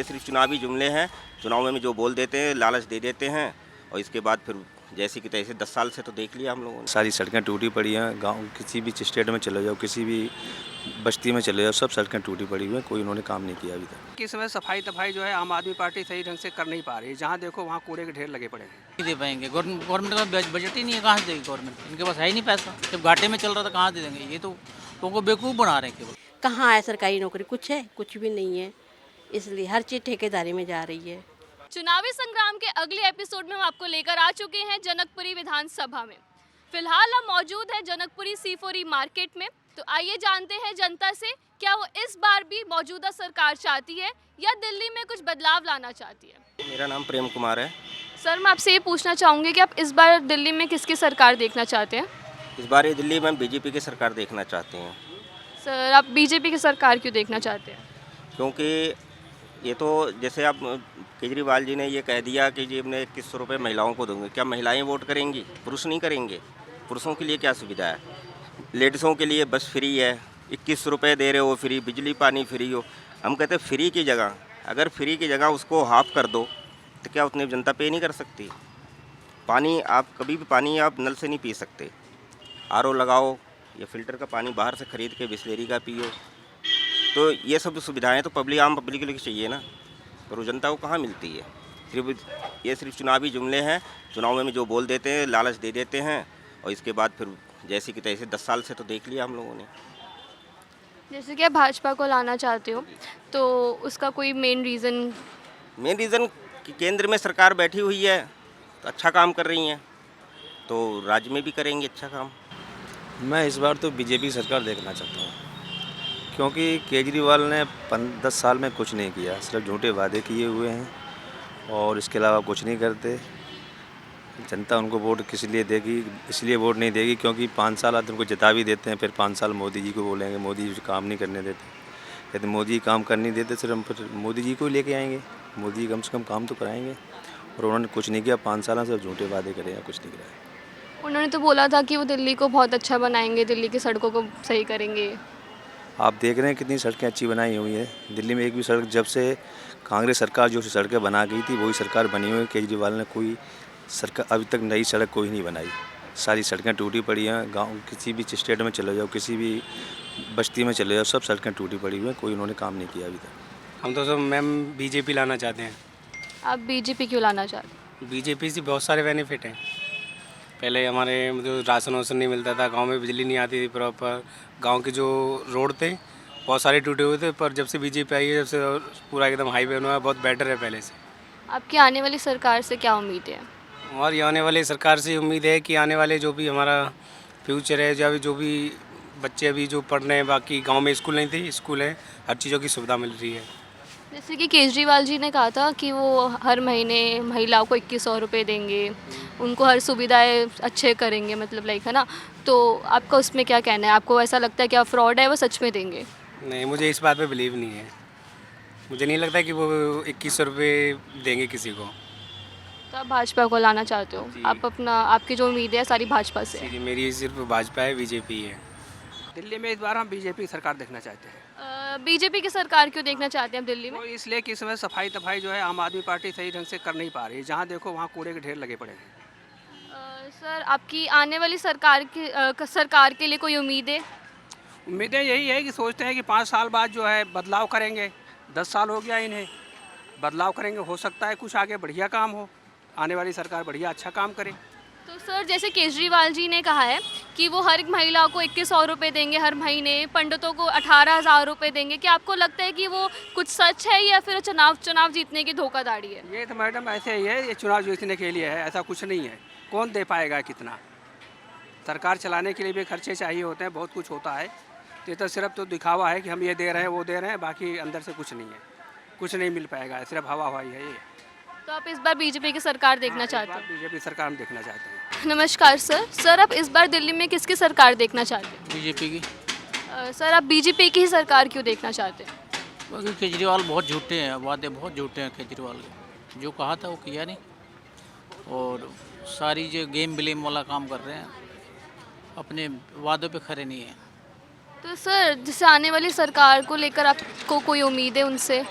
सिर्फ चुनावी जुमले हैं। चुनाव में जो बोल देते हैं, लालच दे देते हैं और इसके बाद फिर जैसे कि तैसे 10 साल से तो देख लिया हम लोगों ने। सारी सड़कें टूटी पड़ी हैं। गांव किसी भी स्टेट में चले जाओ, किसी भी बस्ती में चले जाओ, सब सड़कें टूटी पड़ी हुई हैं। कोई उन्होंने काम नहीं किया अभी तक। कि समय सफाई तफाई जो है आम आदमी पार्टी सही ढंग से कर नहीं पा रही है। जहाँ देखो वहाँ कूड़े के ढेर लगे पड़े हैं। नहीं दे पाएंगे। गवर्नमेंट का बजट ही नहीं है, कहाँ से देगी गवर्नमेंट? इनके पास है ही नहीं पैसा। जब घाटे में चल रहा था कहाँ दे देंगे? ये तो लोगों को बेवकूफ़ बना रहे हैं केवल। कहाँ है सरकारी नौकरी? कुछ है? कुछ भी नहीं है। इसलिए हर चीज़ ठेकेदारी में जा रही है। चुनावी संग्राम के अगले एपिसोड में हम आपको लेकर आ चुके हैं जनकपुरी विधानसभा में। फिलहाल हम मौजूद हैं जनकपुरी C4E मार्केट में। तो आइए जानते हैं जनता से, क्या वो इस बार भी मौजूदा सरकार चाहती है या दिल्ली में कुछ बदलाव लाना चाहती है। मेरा नाम प्रेम कुमार है। सर, मैं आपसे ये पूछना चाहूँगी कि आप इस बार दिल्ली में किसकी सरकार देखना चाहते हैं। इस बार ये दिल्ली में बीजेपी की सरकार देखना चाहते हैं। सर, आप बीजेपी की सरकार क्यों देखना चाहते हैं? क्योंकि ये तो जैसे आप केजरीवाल जी ने ये कह दिया कि जी हमने 2100 रुपये महिलाओं को दूंगे। क्या महिलाएं वोट करेंगी? पुरुष नहीं करेंगे। पुरुषों के लिए क्या सुविधा है? लेडीज़ों के लिए बस फ्री है, 2100 रुपये दे रहे हो, फ्री बिजली पानी फ्री हो। हम कहते हैं फ्री की जगह, अगर फ्री की जगह उसको हाफ कर दो तो क्या उतनी जनता पे नहीं कर सकती? पानी आप कभी भी पानी आप नल से नहीं पी सकते। RO लगाओ या फिल्टर का पानी बाहर से ख़रीद के बिस्लेरी का पियो। तो ये सब सुविधाएं तो आम पब्लिक के लिए चाहिए ना, पर वो जनता को कहाँ मिलती है? सिर्फ चुनावी जुमले हैं। चुनाव में जो बोल देते हैं, लालच दे देते हैं और इसके बाद फिर जैसे कि तैसे 10 साल से तो देख लिया हम लोगों ने। जैसे कि आप भाजपा को लाना चाहते हो, तो उसका कोई मेन रीज़न कि केंद्र में सरकार बैठी हुई है तो अच्छा काम कर रही हैं, तो राज्य में भी करेंगे अच्छा काम। मैं इस बार तो बीजेपी सरकार देखना चाहता हूँ, क्योंकि केजरीवाल ने 10 साल में कुछ नहीं किया। सिर्फ झूठे वादे किए हुए हैं और इसके अलावा कुछ नहीं करते। जनता उनको वोट किस लिए देगी? इसलिए वोट नहीं देगी क्योंकि 5 साल बाद उनको जिता भी देते हैं, फिर 5 साल मोदी जी को बोलेंगे, मोदी जी काम नहीं करने देते। यदि मोदी काम कर नहीं देते सिर्फ हम फिर मोदी जी को ही लेके आएंगे। मोदी जी कम से कम काम तो कराएंगे, और उन्होंने कुछ नहीं किया। 5 साल से झूठे वादे करे या कुछ नहीं कराया। उन्होंने तो बोला था कि वो दिल्ली को बहुत अच्छा बनाएंगे, दिल्ली की सड़कों को सही करेंगे। आप देख रहे हैं कितनी सड़कें अच्छी बनाई हुई हैं। दिल्ली में एक भी सड़क, जब से कांग्रेस सरकार जो सड़कें बना गई थी वही सरकार बनी हुई है। केजरीवाल ने कोई सरकार अभी तक नई सड़क कोई नहीं बनाई। सारी सड़कें टूटी पड़ी हैं। गांव किसी भी स्टेट में चले जाओ, किसी भी बस्ती में चले जाओ, सब सड़कें टूटी पड़ी हुई हैं। कोई उन्होंने काम नहीं किया अभी तक। हम तो सब मैम बीजेपी लाना चाहते हैं। आप बीजेपी क्यों लाना चाहते हैं? बीजेपी से बहुत सारे बेनिफिट हैं। पहले हमारे जो राशन वासन नहीं मिलता था, गांव में बिजली नहीं आती थी प्रॉपर, गांव के जो रोड थे बहुत सारे टूटे हुए थे। पर जब से बीजेपी आई है, जब से पूरा एकदम हाईवे बना है, बहुत बेटर है पहले से। आपकी आने वाली सरकार से क्या उम्मीद है? और ये आने वाली सरकार से उम्मीद है कि आने वाले जो भी हमारा फ्यूचर है, जो भी बच्चे अभी जो पढ़ रहे हैं, बाकी गांव में स्कूल नहीं थे, स्कूल है, हर चीज़ों की सुविधा मिल रही है। जैसे कि केजरीवाल जी ने कहा था कि वो हर महीने महिलाओं को 2100 रुपये देंगे, उनको हर सुविधाएं अच्छे करेंगे, मतलब लाइक है ना। तो आपका उसमें क्या कहना है? आपको ऐसा लगता है कि आप फ्रॉड है, वो सच में देंगे? नहीं, मुझे इस बात पे बिलीव नहीं है। मुझे नहीं लगता कि वो 2100 रुपये देंगे किसी को। तो आप भाजपा को लाना चाहते हो? आप आपकी जो उम्मीद है सारी भाजपा से है? जी, मेरी सिर्फ भाजपा है, बीजेपी है। दिल्ली में इस बार हम बीजेपी सरकार देखना चाहते हैं। बीजेपी की सरकार क्यों देखना चाहते हैं आप दिल्ली में? तो इसलिए कि इस समय सफाई तफाई जो है आम आदमी पार्टी सही ढंग से कर नहीं पा रही है। जहाँ देखो वहाँ कूड़े के ढेर लगे पड़े हैं। सर, आपकी आने वाली सरकार के लिए कोई उम्मीद है? उम्मीदें यही है कि सोचते हैं कि 5 साल बाद जो है बदलाव करेंगे। 10 साल हो गया इन्हें, बदलाव करेंगे, हो सकता है कुछ आगे बढ़िया काम हो, आने वाली सरकार बढ़िया अच्छा काम करे। तो सर, जैसे केजरीवाल जी ने कहा है कि वो हर एक महिला को 2100 रुपये देंगे हर महीने, पंडितों को 18,000 रुपये देंगे, क्या आपको लगता है कि वो कुछ सच है या फिर चुनाव जीतने की धोखाधड़ी है? ये तो मैडम ऐसे ही है, ये चुनाव जीतने के लिए है, ऐसा कुछ नहीं है। कौन दे पाएगा कितना? सरकार चलाने के लिए भी खर्चे चाहिए होते हैं, बहुत कुछ होता है। ये तो सिर्फ तो दिखावा है कि हम ये दे रहे हैं, वो दे रहे हैं, बाकी अंदर से कुछ नहीं है, कुछ नहीं मिल पाएगा, सिर्फ हवा हवाई है ये। तो आप इस बार बीजेपी की सरकार देखना चाहते हैं? बीजेपी सरकार हम देखना चाहते हैं। नमस्कार सर, आप इस बार दिल्ली में किसकी सरकार देखना चाहते हैं? बीजेपी की। सर, आप बीजेपी की ही सरकार क्यों देखना चाहते हैं? क्योंकि केजरीवाल बहुत झूठे हैं, वादे बहुत झूठे हैं केजरीवाल के। जो कहा था वो किया नहीं, और सारी जो गेम ब्लेम वाला काम कर रहे हैं, अपने वादों पे खरे नहीं है। तो सर, जैसे आने वाली सरकार को लेकर आपको कोई उम्मीद है उनसे?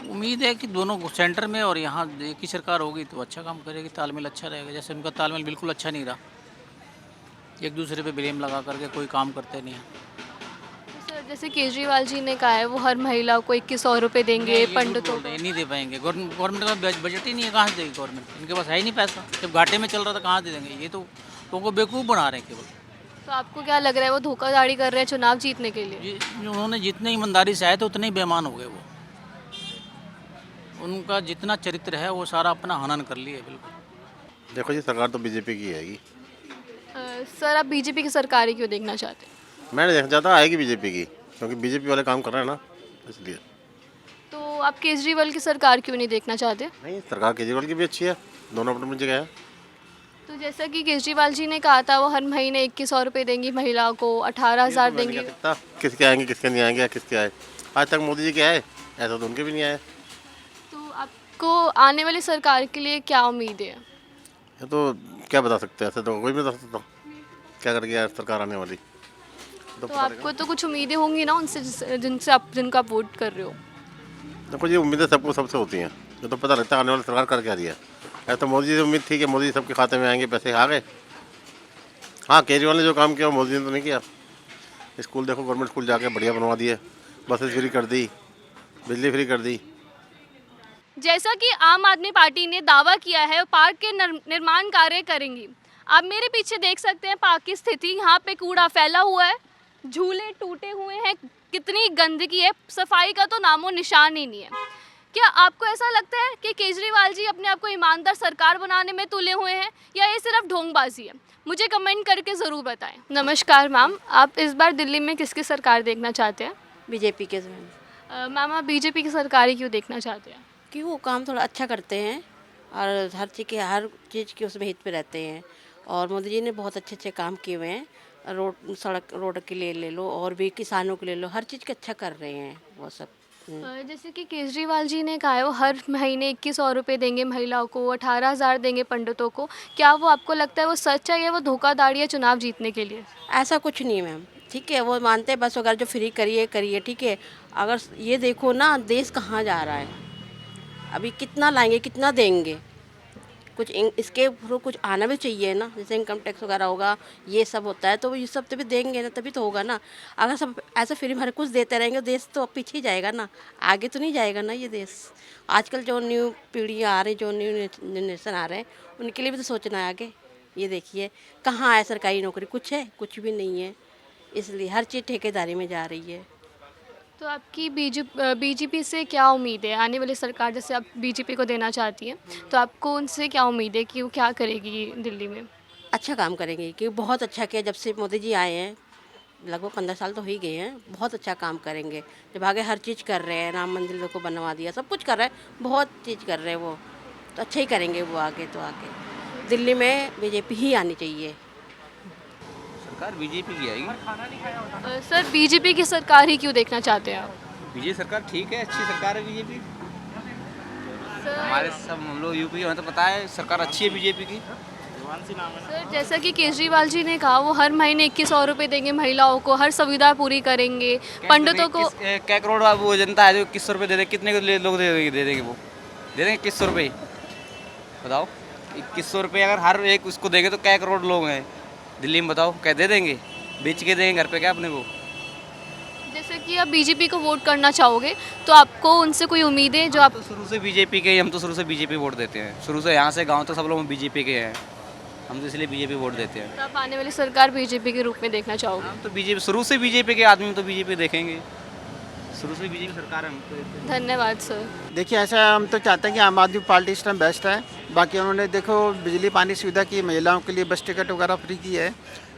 उम्मीद है कि दोनों सेंटर में और यहाँ एक ही सरकार होगी तो अच्छा काम करेगी, तालमेल अच्छा रहेगा। जैसे उनका तालमेल बिल्कुल अच्छा नहीं रहा, एक दूसरे पे ब्लेम लगा करके कोई काम करते नहीं हैं। सर जैसे केजरीवाल जी ने कहा है वो हर महिला को 2100 रुपये देंगे, पंडितों को। नहीं दे पाएंगे, गवर्नमेंट का बजट ही नहीं है, कहाँ से देगी गवर्नमेंट? इनके पास है ही नहीं पैसा, जब घाटे में चल रहा था कहाँ दे देंगे? ये तो लोगों को बेवकूफ़ बना रहे हैं केवल। तो आपको क्या लग रहा है वो धोखाधड़ी कर रहे हैं चुनाव जीतने के लिए? उन्होंने जितने ईमानदारी से आए थे उतने ही बेईमान हो गए वो। उनका जितना चरित्र है वो सारा अपना हनन कर लिए बिल्कुल। देखो जी, सरकार तो बीजेपी की आएगी। सर आप बीजेपी की सरकार ही क्यों देखना चाहते हैं? मैं नहीं देखना चाहता आएगी बीजेपी की, क्योंकि बीजेपी वाले काम कर रहे हैं ना, इसलिए। तो आप केजरीवाल की सरकार क्यों नहीं देखना चाहते? नहीं, सरकार केजरीवाल की भी अच्छी है, दोनों अपनी अपनी जगह है। तो जैसा कि केजरीवाल जी ने कहा था वो हर महीने 2100 रुपये देंगी महिला को, 18,000 देंगी। किसके आएंगे किसके नहीं आएंगे, किसके आए? आज तक मोदी जी के आए, ऐसा तो उनके भी नहीं आए। तो आपको आने वाली सरकार के लिए क्या उम्मीद है? ये तो क्या बता सकते हैं, ऐसे तो कोई भी बता सकता क्या कर गया सरकार आने वाली। तो आपको तो कुछ उम्मीदें होंगी ना उनसे जिनको आप वोट कर रहे हो? देखो जी, उम्मीदें सबको सबसे होती हैं, ये तो पता लगता है आने वाली सरकार कर क्या रही है। ऐसा तो मोदी जी से उम्मीद थी कि मोदी जी सबके खाते में आएंगे, पैसे आ गए। हाँ, केजरीवाल ने जो काम किया वो मोदी ने तो नहीं किया। स्कूल देखो, गवर्नमेंट स्कूल जाके बढ़िया बनवा दिए, बसेस फ्री कर दी, बिजली फ्री कर दी। जैसा कि आम आदमी पार्टी ने दावा किया है वो पार्क के निर्माण कार्य करेंगी। आप मेरे पीछे देख सकते हैं पार्क की स्थिति, यहाँ पे कूड़ा फैला हुआ है, झूले टूटे हुए हैं, कितनी गंदगी है, सफाई का तो नामो निशान ही नहीं है। क्या आपको ऐसा लगता है कि केजरीवाल जी अपने आप को ईमानदार सरकार बनाने में तुले हुए हैं या ये सिर्फ ढोंगबाजी है? मुझे कमेंट करके ज़रूर बताएं। नमस्कार मैम, आप इस बार दिल्ली में किसकी सरकार देखना चाहते हैं? बीजेपी के मैम आप बीजेपी की सरकार ही क्यों देखना चाहते हैं? कि वो काम थोड़ा अच्छा करते हैं और हर चीज़ के उसमें हित पे रहते हैं। और मोदी जी ने बहुत अच्छे अच्छे काम किए हुए हैं, रोड के लिए ले लो और भी किसानों के ले लो, हर चीज़ का अच्छा कर रहे हैं वो सब। जैसे कि केजरीवाल जी ने कहा है वो हर महीने 2100 रुपये देंगे महिलाओं को, 18,000 देंगे पंडितों को। क्या वो आपको लगता है वो सच है या वो धोखाधड़ी है चुनाव जीतने के लिए? ऐसा कुछ नहीं है मैम, ठीक है, वो मानते हैं बस अगर जो फ्री करिए करिए, ठीक है। अगर ये देखो ना देश कहाँ जा रहा है, अभी कितना लाएंगे कितना देंगे, कुछ इसके ऊपर कुछ आना भी चाहिए ना। जैसे इनकम टैक्स वगैरह होगा, ये सब होता है, तो ये सब तभी देंगे ना, तभी तो होगा ना। अगर सब ऐसा फ्री हर कुछ देते रहेंगे देश तो पीछे ही जाएगा ना, आगे तो नहीं जाएगा ना ये देश। आजकल जो न्यू पीढ़ियाँ आ रही, जो न्यू जनरेशन आ रहे हैं, उनके लिए भी तो सोचना है आगे। ये देखिए कहाँ है सरकारी नौकरी, कुछ है? कुछ भी नहीं है, इसलिए हर चीज़ ठेकेदारी में जा रही है। तो आपकी बीजेपी से क्या उम्मीद है आने वाली सरकार? जैसे आप बीजेपी को देना चाहती हैं तो आपको उनसे क्या उम्मीद है कि वो क्या करेगी दिल्ली में? अच्छा काम करेंगे, क्योंकि बहुत अच्छा किया जब से मोदी जी आए हैं, लगभग 15 साल तो हो ही गए हैं। बहुत अच्छा काम करेंगे, जब आगे हर चीज़ कर रहे हैं, राम मंदिर को बनवा दिया, सब कुछ कर रहे हैं, बहुत चीज़ कर रहे हैं वो, तो अच्छा ही करेंगे वो आगे। तो आगे दिल्ली में बीजेपी ही आनी चाहिए। सरकार बीजेपी की आएगी। सर बीजेपी की सरकार ही क्यों देखना चाहते हैं आप? बीजेपी सरकार ठीक है, अच्छी सरकार है बीजेपी। हमारे सब हम लोग यूपी के, हमें तो पता है सरकार अच्छी है बीजेपी की। सर जैसा कि केजरीवाल जी ने कहा वो हर महीने 2100 रुपये देंगे महिलाओं को, हर सुविधा पूरी करेंगे, पंडितों को। क्या करोड़ वो जनता है जो 2100 रुपये दे दे, कितने लोग दे देंगे? वो दे देंगे 2100 रुपये? बताओ, 2100 रुपये अगर हर एक उसको देंगे तो क्या करोड़ लोग हैं दिल्ली में? बताओ क्या दे देंगे? बेच के देंगे घर पे क्या अपने को? जैसे कि आप बीजेपी को वोट करना चाहोगे तो आपको उनसे कोई उम्मीद है? जो आप तो शुरू से बीजेपी के, हम तो शुरू से बीजेपी वोट देते हैं, शुरू से यहाँ से गांव तक सब लोग बीजेपी के हैं, हम तो इसलिए बीजेपी वोट देते हैं। तो आप आने वाली सरकार बीजेपी के रूप में देखना चाहोगे? हम तो बीजेपी, शुरू से बीजेपी के आदमी तो बीजेपी देखेंगे, शुरू से बीजेपी सरकार हम तो। धन्यवाद सर। देखिए ऐसा हम तो चाहते हैं कि आम आदमी पार्टी इस टाइम बेस्ट है। बाकी उन्होंने देखो बिजली पानी सुविधा की, महिलाओं के लिए बस टिकट वगैरह फ्री की है।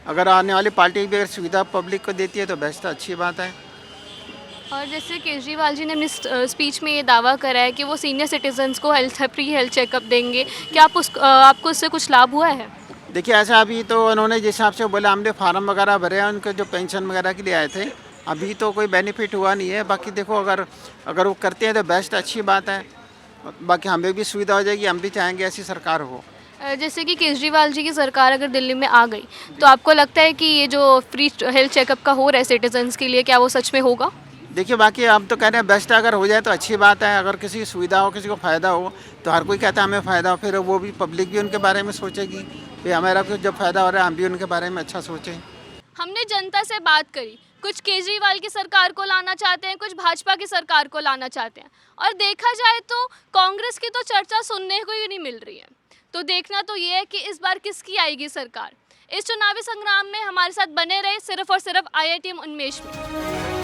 अगर आने वाली पार्टी भी अगर सुविधा पब्लिक को देती है तो बेस्ट है, अच्छी बात है। और जैसे केजरीवाल जी ने अपनी स्पीच में ये दावा करा है कि वो सीनियर सिटीजन्स को फ्री हेल्थ चेकअप देंगे, क्या आपको उससे कुछ लाभ हुआ है? देखिए ऐसा अभी तो उन्होंने जिस हिसाब से बोला, हमने फार्म वगैरह भरे हैं उनके जो पेंशन वगैरह के लिए आए थे, अभी तो कोई बेनिफिट हुआ नहीं है। बाकी देखो अगर वो करते हैं तो बेस्ट, अच्छी बात है। बाकी हमें भी सुविधा हो जाएगी, हम भी चाहेंगे ऐसी सरकार हो। जैसे कि केजरीवाल जी की सरकार अगर दिल्ली में आ गई तो आपको लगता है कि ये जो फ्री हेल्थ चेकअप का हो रहा है सिटीजन्स के लिए, क्या वो सच में होगा? देखिए बाकी आप तो कह रहे हैं बेस्ट अगर हो जाए तो अच्छी बात है, अगर किसी की सुविधा हो, किसी को फ़ायदा हो तो हर कोई कहता है हमें फ़ायदा हो, फिर वो भी पब्लिक भी उनके बारे में सोचेगी कि हमारा कुछ जब फ़ायदा हो रहा है हम भी उनके बारे में अच्छा सोचें। हमने जनता से बात करी, कुछ केजरीवाल की सरकार को लाना चाहते हैं, कुछ भाजपा की सरकार को लाना चाहते हैं, और देखा जाए तो कांग्रेस की तो चर्चा सुनने को ही नहीं मिल रही है। तो देखना तो ये है कि इस बार किसकी आएगी सरकार। इस चुनावी संग्राम में हमारे साथ बने रहे सिर्फ और सिर्फ IITM उन्मेष में।